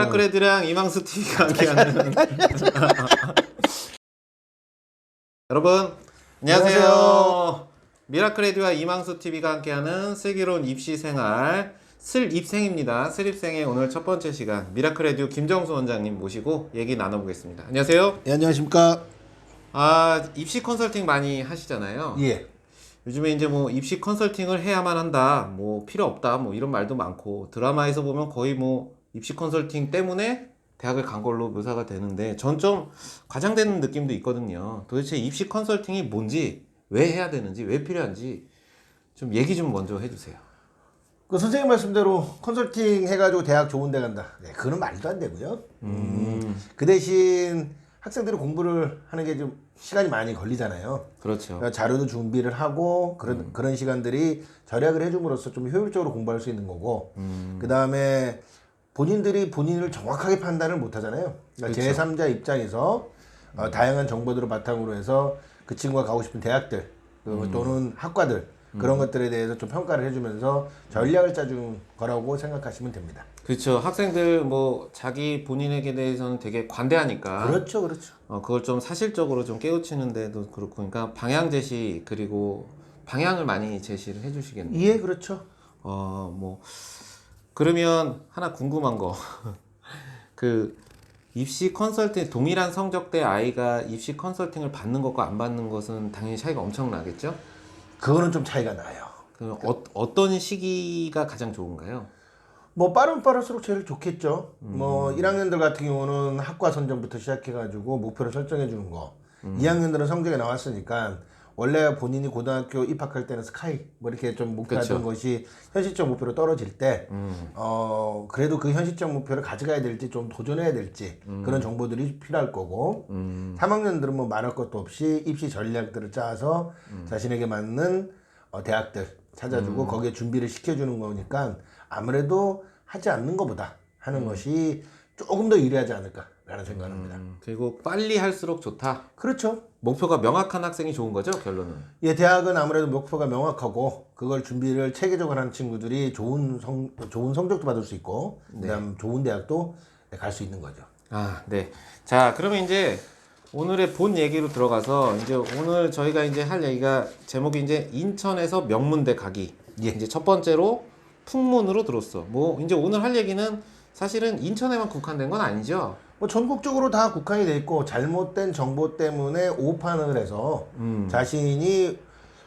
미라클헤드랑 이망수 TV가 함께하는 여러분 안녕하세요. 미라클헤드와 이망수 TV가 함께하는 슬기로운 입시 생활 슬입생입니다. 슬입생의 오늘 첫 번째 시간 미라클헤드 김정수 원장님 모시고 얘기 나눠보겠습니다. 안녕하세요. 예, 안녕하십니까? 입시 컨설팅 많이 하시잖아요. 예. 요즘에 이제 뭐 입시 컨설팅을 해야만 한다, 뭐 필요 없다, 뭐 이런 말도 많고 드라마에서 보면 거의 뭐 입시 컨설팅 때문에 대학을 간 걸로 묘사가 되는데 전 좀 과장되는 느낌도 있거든요. 도대체 입시 컨설팅이 뭔지, 왜 해야 되는지, 왜 필요한지 좀 얘기 좀 먼저 해주세요. 그 선생님 말씀대로 컨설팅 해가지고 대학 좋은 데 간다. 네, 그건 말도 안 되고요. 그 대신 학생들이 공부를 하는 게 좀 시간이 많이 걸리잖아요. 그렇죠. 그러니까 자료도 준비를 하고 그런 시간들이 절약을 해줌으로써 좀 효율적으로 공부할 수 있는 거고, 그 다음에 본인들이 본인을 정확하게 판단을 못 하잖아요. 그러니까 그렇죠. 제3자 입장에서 다양한 정보들을 바탕으로 해서 그 친구가 가고 싶은 대학들 또는 학과들 그런 것들에 대해서 좀 평가를 해주면서 전략을 짜준 거라고 생각하시면 됩니다. 그렇죠. 학생들 뭐 자기 본인에게 대해서는 되게 관대하니까 그렇죠, 그렇죠. 그걸 좀 사실적으로 좀 깨우치는데도 그렇고, 그러니까 방향 제시 그리고 방향을 많이 제시를 해주시겠네요. 예, 그렇죠. 뭐 그러면 하나 궁금한 거, 그 입시 컨설팅 동일한 성적대 아이가 입시 컨설팅을 받는 것과 안 받는 것은 당연히 차이가 엄청나겠죠? 그거는 좀 차이가 나요. 그 어떤 시기가 가장 좋은가요? 뭐 빠르면 빠를수록 제일 좋겠죠. 뭐 1학년들 같은 경우는 학과 선정부터 시작해가지고 목표를 설정해 주는 거. 2학년들은 성적이 나왔으니까 원래 본인이 고등학교 입학할 때는 스카이 뭐 이렇게 좀 목표하던 그쵸. 것이 현실적 목표로 떨어질 때 그래도 그 현실적 목표를 가져가야 될지 좀 도전해야 될지 그런 정보들이 필요할 거고 3학년들은 뭐 말할 것도 없이 입시 전략들을 짜서 자신에게 맞는 대학들 찾아주고 거기에 준비를 시켜주는 거니까 아무래도 하지 않는 것보다 하는 것이 조금 더 유리하지 않을까라는 생각을 합니다. 그리고 빨리 할수록 좋다. 그렇죠. 목표가 명확한 학생이 좋은 거죠, 결론은. 예, 대학은 아무래도 목표가 명확하고 그걸 준비를 체계적으로 하는 친구들이 좋은 성적도 받을 수 있고 그다음 좋은 대학도 갈 수 있는 거죠. 네. 자, 그러면 이제 오늘의 본 얘기로 들어가서 이제 오늘 저희가 이제 할 얘기가 제목이 이제 인천에서 명문대 가기. 예. 이제 첫 번째로 풍문으로 들었어. 뭐 이제 오늘 할 얘기는 사실은 인천에만 국한된 건 아니죠. 뭐 전국적으로 다 국한이 돼 있고 잘못된 정보 때문에 오판을 해서 자신이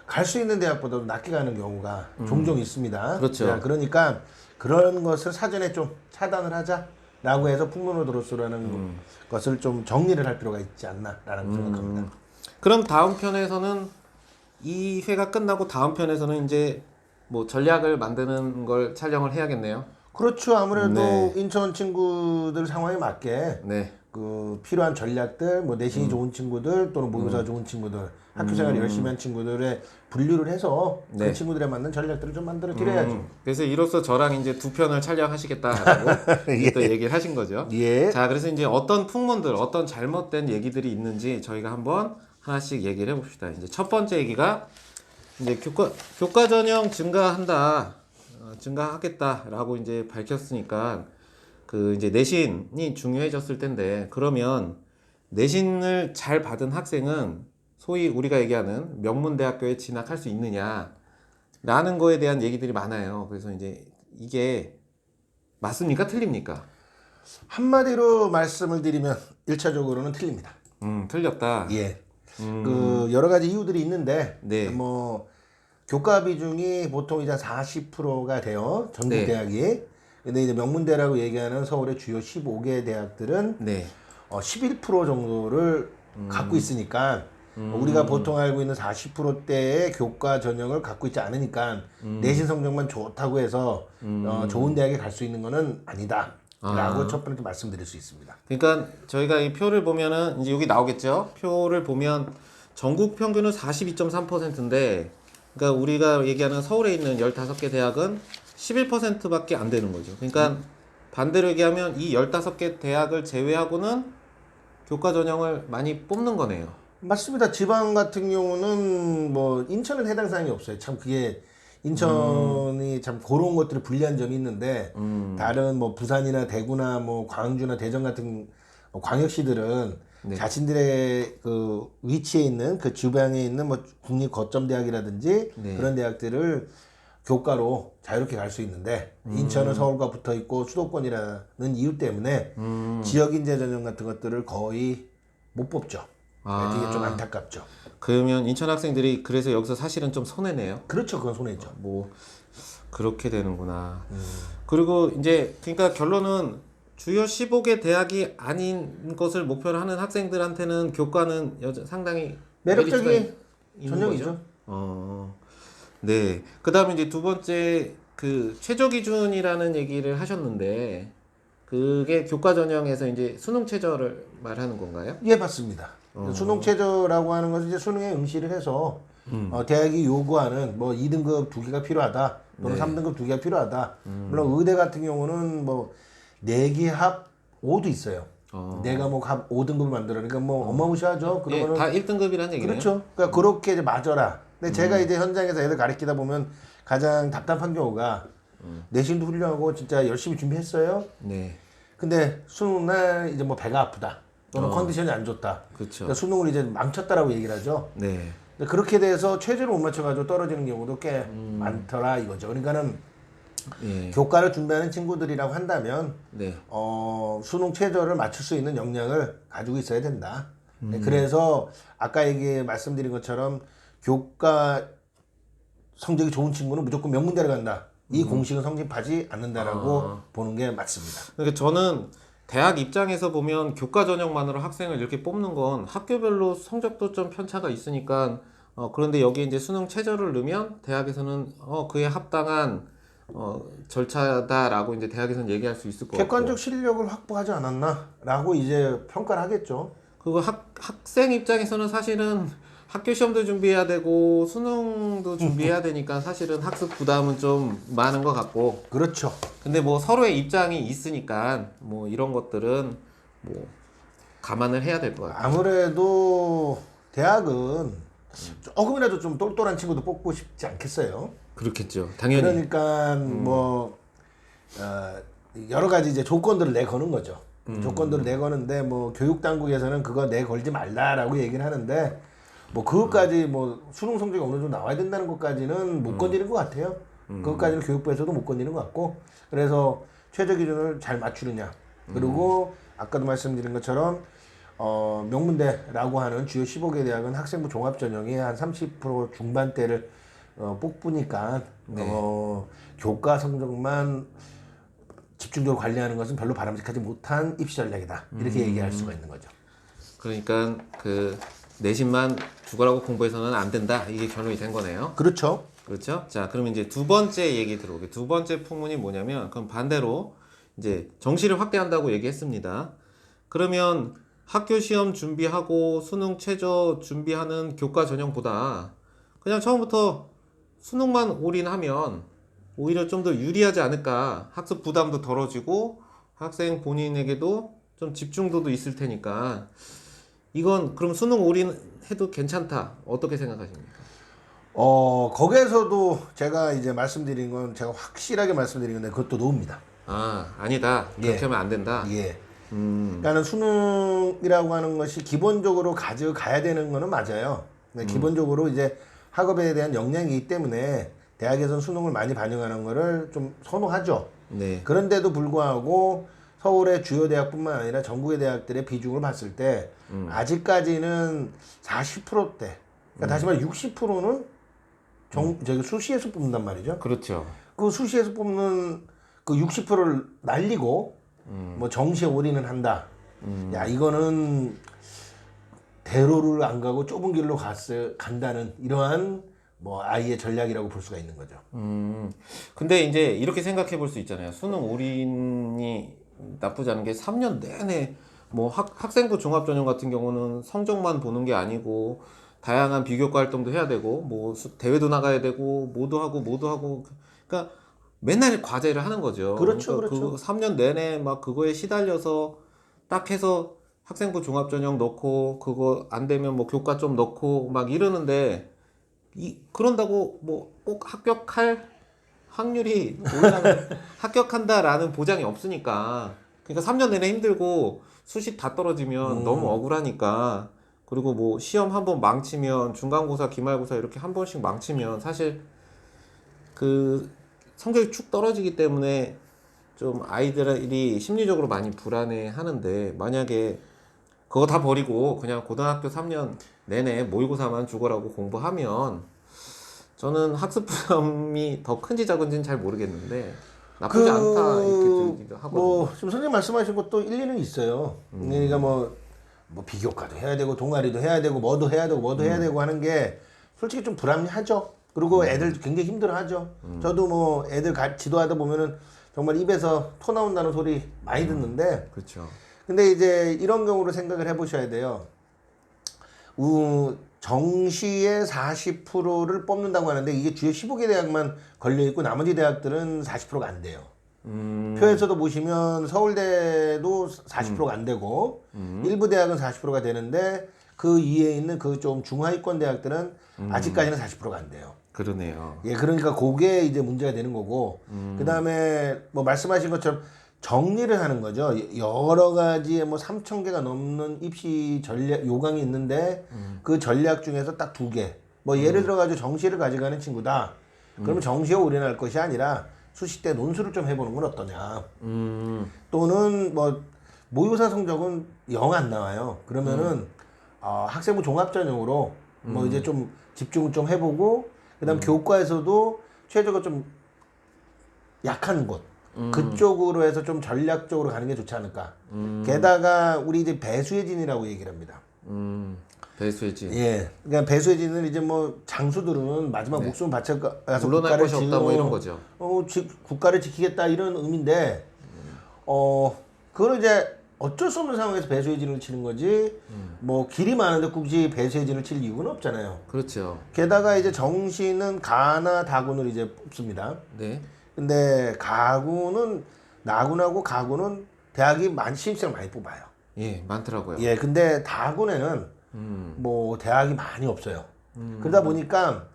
갈 수 있는 대학보다도 낮게 가는 경우가 종종 있습니다. 그렇죠. 자, 그러니까 그런 것을 사전에 좀 차단을 하자라고 해서 풍문으로 들었소라는 것을 좀 정리를 할 필요가 있지 않나라는 생각합니다. 그럼 다음 편에서는 이 회가 끝나고 다음 편에서는 이제 뭐 전략을 만드는 걸 촬영을 해야겠네요. 그렇죠. 아무래도 네. 인천 친구들 상황에 맞게 네. 그 필요한 전략들, 뭐 내신이 좋은 친구들 또는 모의고사가 좋은 친구들, 학교 생활 열심히 한 친구들의 분류를 해서 네. 그 친구들에 맞는 전략들을 좀 만들어 드려야죠. 그래서 이로써 저랑 이제 두 편을 촬영하시겠다라고 이제 또 얘기를 하신 거죠. 예. 자, 그래서 이제 어떤 풍문들, 어떤 잘못된 얘기들이 있는지 저희가 한번 하나씩 얘기를 해봅시다. 이제 첫 번째 얘기가 이제 교과 전형 증가하겠다라고 이제 밝혔으니까 그 이제 내신이 중요해졌을 텐데, 그러면 내신을 잘 받은 학생은 소위 우리가 얘기하는 명문대학교에 진학할 수 있느냐라는 거에 대한 얘기들이 많아요. 그래서 이제 이게 맞습니까? 틀립니까? 한마디로 말씀을 드리면 1차적으로는 틀립니다. 틀렸다. 예. 그 여러 가지 이유들이 있는데 네. 뭐 교과 비중이 보통 이제 40%가 돼요. 전국 네. 대학이. 근데 이제 명문대라고 얘기하는 서울의 주요 15개 대학들은 네. 11% 정도를 갖고 있으니까 우리가 보통 알고 있는 40%대의 교과 전형을 갖고 있지 않으니까 내신 성적만 좋다고 해서 좋은 대학에 갈 수 있는 거는 아니다. 라고 첫 번째 말씀드릴 수 있습니다. 그러니까 저희가 이 표를 보면은 이제 여기 나오겠죠? 표를 보면 전국 평균은 42.3%인데, 그러니까 우리가 얘기하는 서울에 있는 15개 대학은 11%밖에 안 되는 거죠. 그러니까 반대로 얘기하면 이 15개 대학을 제외하고는 교과 전형을 많이 뽑는 거네요. 맞습니다. 지방 같은 경우는 뭐 인천은 해당 사항이 없어요. 참 그게 인천이 참 그런 것들이 불리한 점이 있는데 다른 뭐 부산이나 대구나 뭐 광주나 대전 같은 광역시들은 네. 자신들의 그 위치에 있는 그 주변에 있는 뭐 국립 거점대학이라든지 네. 그런 대학들을 교과로 자유롭게 갈 수 있는데 인천은 서울과 붙어 있고 수도권이라는 이유 때문에 지역 인재 전형 같은 것들을 거의 못 뽑죠. 아. 되게 좀 안타깝죠. 그러면 인천 학생들이 그래서 여기서 사실은 좀 손해네요. 그렇죠. 그건 손해죠. 뭐 그렇게 되는구나. 그리고 이제 그러니까 결론은 주요 15개 대학이 아닌 것을 목표로 하는 학생들한테는 교과는 상당히 매력적인 메리트가 있는 전형이죠. 거죠? 네. 그다음에 이제 두 번째 그 최저 기준이라는 얘기를 하셨는데 그게 교과 전형에서 이제 수능 최저를 말하는 건가요? 예, 맞습니다. 수능 최저라고 하는 것은 이제 수능에 응시를 해서 대학이 요구하는 뭐 2등급 2개가 필요하다 또는 네. 3등급 2개가 필요하다. 물론 의대 같은 경우는 뭐 4개 합 5도 있어요. 네 과목 합 5등급을 만들어. 그러니까 뭐 어마무시하죠. 예, 그러면은 다 1등급이라는 얘기네요. 그렇죠. 그러니까 그렇게 이제 맞아라. 근데 제가 이제 현장에서 애들 가르치다 보면 가장 답답한 경우가 내신도 훌륭하고 진짜 열심히 준비했어요. 네. 근데 수능 날 이제 뭐 배가 아프다 또는 컨디션이 안 좋다. 그렇죠. 그러니까 수능을 이제 망쳤다라고 얘기를 하죠. 네. 근데 그렇게 돼서 최저를 못 맞춰가지고 떨어지는 경우도 꽤 많더라 이거죠. 그러니까는 예. 교과를 준비하는 친구들이라고 한다면 네. 수능 최저를 맞출 수 있는 역량을 가지고 있어야 된다. 네, 그래서 아까 말씀드린 것처럼 교과 성적이 좋은 친구는 무조건 명문대를 간다. 이 공식은 성립하지 않는다라고 보는 게 맞습니다. 그러니까 저는 대학 입장에서 보면 교과 전형만으로 학생을 이렇게 뽑는 건 학교별로 성적도 좀 편차가 있으니까 그런데 여기 이제 수능 최저를 넣으면 대학에서는 그에 합당한 절차다라고 이제 대학에서는 얘기할 수 있을 것 같고 객관적 실력을 확보하지 않았나라고 이제 평가를 하겠죠. 그리고 학생 입장에서는 사실은 학교 시험도 준비해야 되고 수능도 준비해야 되니까 사실은 학습 부담은 좀 많은 것 같고 그렇죠. 근데 뭐 서로의 입장이 있으니까 뭐 이런 것들은 뭐 감안을 해야 될 것 같아요. 아무래도 대학은 조금이라도 좀 똘똘한 친구도 뽑고 싶지 않겠어요. 그렇겠죠. 당연히. 그러니까 여러 가지 이제 조건들을 내거는 거죠. 조건들을 내거는데 뭐 교육 당국에서는 그거 내걸지 말라라고 얘기를 하는데 뭐 그것까지 뭐 수능 성적이 어느 정도 나와야 된다는 것까지는 못 건드리는 것 같아요. 그것까지는 교육부에서도 못 건드리는 것 같고 그래서 최저 기준을 잘 맞추느냐 그리고 아까도 말씀드린 것처럼 명문대라고 하는 주요 15개 대학은 학생부 종합 전형이 한 30% 중반대를 뽑으니까 교과 성적만 집중적으로 관리하는 것은 별로 바람직하지 못한 입시 전략이다 이렇게 얘기할 수가 있는 거죠. 그러니까 그 내신만 죽어라고 공부해서는 안 된다 이게 결론이 된 거네요. 그렇죠. 그렇죠. 자, 그러면 이제 두 번째 얘기 들어오게. 두 번째 풍문이 뭐냐면, 그럼 반대로 이제 정시를 확대한다고 얘기했습니다. 그러면 학교 시험 준비하고 수능 최저 준비하는 교과 전형보다 그냥 처음부터 수능만 올인하면 오히려 좀 더 유리하지 않을까. 학습 부담도 덜어지고 학생 본인에게도 좀 집중도도 있을 테니까 이건 그럼 수능 올인해도 괜찮다. 어떻게 생각하십니까? 거기에서도 제가 이제 말씀드린 건 제가 확실하게 말씀드린 건데 그것도 노입니다. 아니다. 그렇게 예. 하면 안 된다. 예. 그러니까는 수능이라고 하는 것이 기본적으로 가져가야 되는 거는 맞아요. 근데 기본적으로 이제 학업에 대한 역량이기 때문에 대학에서는 수능을 많이 반영하는 거를 좀 선호하죠. 네. 그런데도 불구하고 서울의 주요 대학뿐만 아니라 전국의 대학들의 비중을 봤을 때 아직까지는 40%대 그러니까 다시 말해 60%는 저기 수시에서 뽑는단 말이죠. 그렇죠. 그 수시에서 뽑는 그 60%를 날리고 뭐 정시에 올인을 한다. 야 이거는 대로를 안 가고 좁은 길로 간다는 이러한 뭐 아이의 전략이라고 볼 수가 있는 거죠. 근데 이제 이렇게 생각해 볼 수 있잖아요. 수능 올인이 나쁘지 않은 게 3년 내내 뭐 학생부 종합전형 같은 경우는 성적만 보는 게 아니고 다양한 비교과 활동도 해야 되고 뭐 대회도 나가야 되고 뭐도 하고 그러니까 맨날 과제를 하는 거죠. 그렇죠, 그러니까 그렇죠. 그 3년 내내 막 그거에 시달려서 딱 해서 학생부 종합전형 넣고 그거 안 되면 뭐 교과 좀 넣고 막 이러는데 그런다고 뭐 꼭 합격할 확률이 올라가 합격한다라는 보장이 없으니까. 그러니까 3년 내내 힘들고 수시 다 떨어지면 너무 억울하니까. 그리고 뭐 시험 한 번 망치면 중간고사, 기말고사 이렇게 한 번씩 망치면 사실 그 성적이 축 떨어지기 때문에 좀 아이들이 심리적으로 많이 불안해 하는데, 만약에 그거 다 버리고 그냥 고등학교 3년 내내 모의고사만 죽어라고 공부하면 저는 학습 부담이 더 큰지 작은지는 잘 모르겠는데 나쁘지 않다 이렇게 들기도 하거든요. 뭐 지금 선생님 말씀하신 것도 일리는 있어요. 그러니까 뭐 비교과도 해야 되고 동아리도 해야 되고 뭐도 해야 되고 하는 게 솔직히 좀 불합리하죠. 그리고 애들 굉장히 힘들어하죠. 저도 뭐 애들 지도하다 보면은 정말 입에서 토 나온다는 소리 많이 듣는데, 그렇죠. 근데 이제 이런 경우로 생각을 해보셔야 돼요. 정시의 40%를 뽑는다고 하는데 이게 주요 15개 대학만 걸려있고 나머지 대학들은 40%가 안 돼요. 표에서도 보시면 서울대도 40%가 안 되고 일부 대학은 40%가 되는데 그 이에 있는 그 좀 중하위권 대학들은 아직까지는 40%가 안 돼요. 그러네요. 예, 그러니까 그게 이제 문제가 되는 거고, 그 다음에 뭐 말씀하신 것처럼 정리를 하는 거죠. 여러 가지의 뭐 3,000개가 넘는 입시 전략 요강이 있는데 그 전략 중에서 딱 2개. 뭐 예를 들어 가지고 정시를 가져가는 친구다. 그러면 정시에 올인할 것이 아니라 수시 때 논술을 좀 해보는 건 어떠냐. 또는 뭐 모의고사 성적은 영 안 나와요. 그러면은 학생부 종합 전형으로 뭐 이제 좀 집중을 좀 해보고, 그다음 교과에서도 최저가 좀 약한 곳 그쪽으로 해서 좀 전략적으로 가는 게 좋지 않을까. 게다가 우리 이제 배수의 진이라고 얘기를 합니다. 배수의 진. 예, 그러니까 배수의 진은 이제 뭐 장수들은 마지막 네. 목숨을 바쳐가서 물러날 국가를 것이 없다 뭐 이런 거죠. 국가를 지키겠다 이런 의미인데, 그걸 이제 어쩔 수 없는 상황에서 배수의 진을 치는 거지. 뭐 길이 많은데 굳이 배수의 진을 칠 이유는 없잖아요. 그렇죠. 게다가 이제 정시는 가나 다군을 이제 뽑습니다. 네. 근데 나군하고 가군은 대학이 신입생을 많이 뽑아요. 예, 많더라고요. 예, 근데 다군에는 뭐 대학이 많이 없어요. 그러다 보니까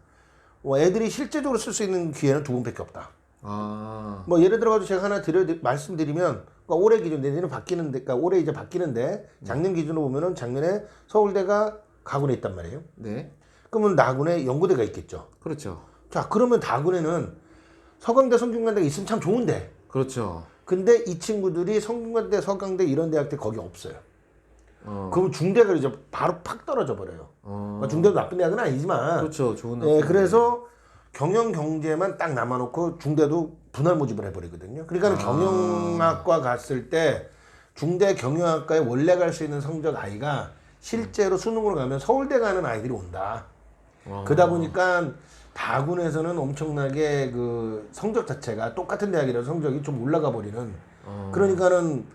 뭐 애들이 실제적으로 쓸 수 있는 기회는 2번밖에 없다. 아, 뭐 예를 들어가지고 제가 하나 말씀드리면, 그러니까 올해 기준, 내년에 바뀌는데, 그러니까 올해 이제 바뀌는데 작년 기준으로 보면은 작년에 서울대가 가군에 있단 말이에요. 네. 그러면 나군에 연고대가 있겠죠. 그렇죠. 자, 그러면 다군에는 서강대, 성균관대가 있으면 참 좋은데. 그렇죠. 근데 이 친구들이 성균관대, 서강대 이런 대학들 거기 없어요. 그럼 중대가 이제 바로 팍 떨어져 버려요. 그러니까 중대도 나쁜 대학은 아니지만. 그렇죠. 좋은. 예, 그래서 경영 경제만 딱 남아놓고 중대도 분할 모집을 해버리거든요. 그러니까 경영학과 갔을 때 중대 경영학과에 원래 갈 수 있는 성적 아이가 실제로 수능으로 가면 서울대 가는 아이들이 온다. 그러다 보니까 다군에서는 엄청나게 그 성적 자체가 똑같은 대학이라서 성적이 좀 올라가 버리는. 그러니까는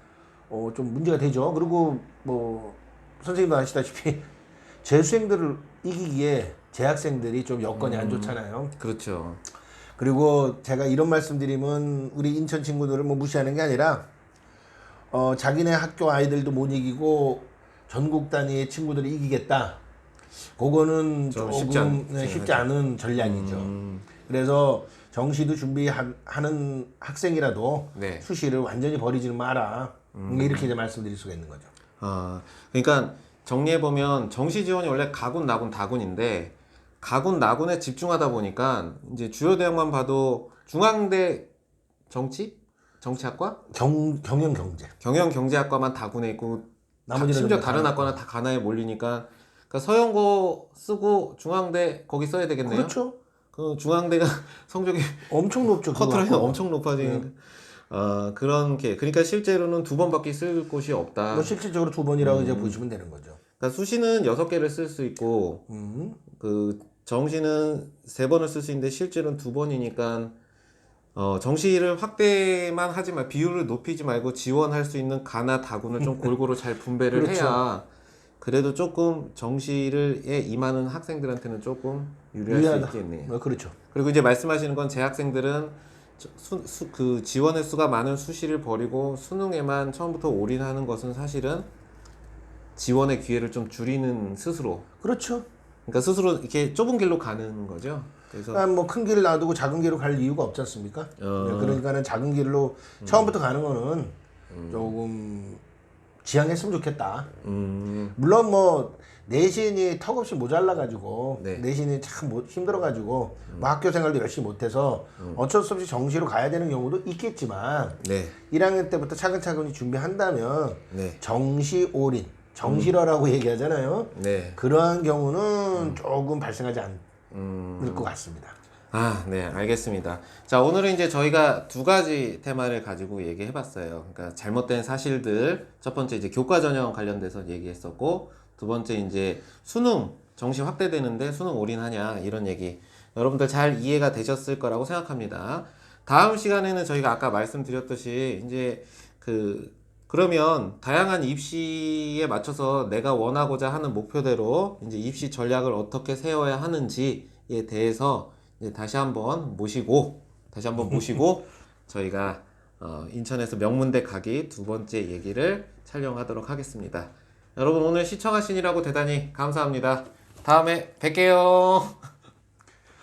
좀 문제가 되죠. 그리고 뭐 선생님도 아시다시피 재수생들을 이기기에 재학생들이 좀 여건이 안 좋잖아요. 그렇죠. 그리고 제가 이런 말씀드리면 우리 인천 친구들을 뭐 무시하는 게 아니라 자기네 학교 아이들도 못 이기고 전국 단위의 친구들이 이기겠다. 그거는 좀 조금 쉽지 않은 전략이죠. 그래서 정시도 준비하는 학생이라도 네. 수시를 완전히 버리지는 마라. 이렇게 이제 말씀드릴 수가 있는 거죠. 그러니까 정리해 보면 정시 지원이 원래 가군, 나군, 다군인데 가군, 나군에 집중하다 보니까 이제 주요 대학만 봐도 중앙대 정치학과, 경영경제학과만 다군에 있고 심지어 다른 학과는 다 가나에 몰리니까, 그러니까 서영고 쓰고 중앙대 거기 써야 되겠네요. 그렇죠. 그 중앙대가 성적이 엄청 높죠. 커트라인이 엄청 높아지니까. 그런 게, 그러니까 실제로는 2번밖에 쓸 곳이 없다. 뭐 실질적으로 2번이라고 이제 보시면 되는 거죠. 그러니까 수시는 6개를 쓸 수 있고, 그 정시는 3번을 쓸 수 있는데 실제로는 2번이니까 정시를 확대만 하지 말, 비율을 높이지 말고 지원할 수 있는 가나 다군을 좀 골고루 잘 분배를 그렇죠. 해야 그래도 조금 정시를에 임하는 학생들한테는 조금 유리할 수 있겠네요. 그렇죠. 그리고 이제 말씀하시는 건 재학생들은 그 지원의 수가 많은 수시를 버리고 수능에만 처음부터 올인하는 것은 사실은 지원의 기회를 좀 줄이는 스스로. 그렇죠. 그러니까 스스로 이렇게 좁은 길로 가는 거죠. 그래서 뭐 큰 길을 놔두고 작은 길로 갈 이유가 없지 않습니까? 그러니까는 작은 길로 처음부터 가는 거는 조금 지양했으면 좋겠다. 물론 뭐 내신이 턱없이 모자라가지고 네. 내신이 참 힘들어가지고 뭐 학교 생활도 열심히 못해서 어쩔 수 없이 정시로 가야 되는 경우도 있겠지만 네. 1학년 때부터 차근차근히 준비한다면 네. 정시 올인, 정시러라고 얘기하잖아요. 네. 그러한 경우는 조금 발생하지 않을 것 같습니다. 아, 네, 알겠습니다. 자, 오늘은 이제 저희가 두 가지 테마를 가지고 얘기해 봤어요. 그러니까 잘못된 사실들, 첫 번째 이제 교과 전형 관련돼서 얘기했었고, 두 번째 이제 수능 정시 확대되는데 수능 올인하냐 이런 얘기. 여러분들 잘 이해가 되셨을 거라고 생각합니다. 다음 시간에는 저희가 아까 말씀드렸듯이 이제 그러면 다양한 입시에 맞춰서 내가 원하고자 하는 목표대로 이제 입시 전략을 어떻게 세워야 하는지에 대해서 이제 다시 한번 모시고 저희가 인천에서 명문대 가기 두 번째 얘기를 촬영하도록 하겠습니다. 여러분 오늘 시청하시느라고 대단히 감사합니다. 다음에 뵐게요.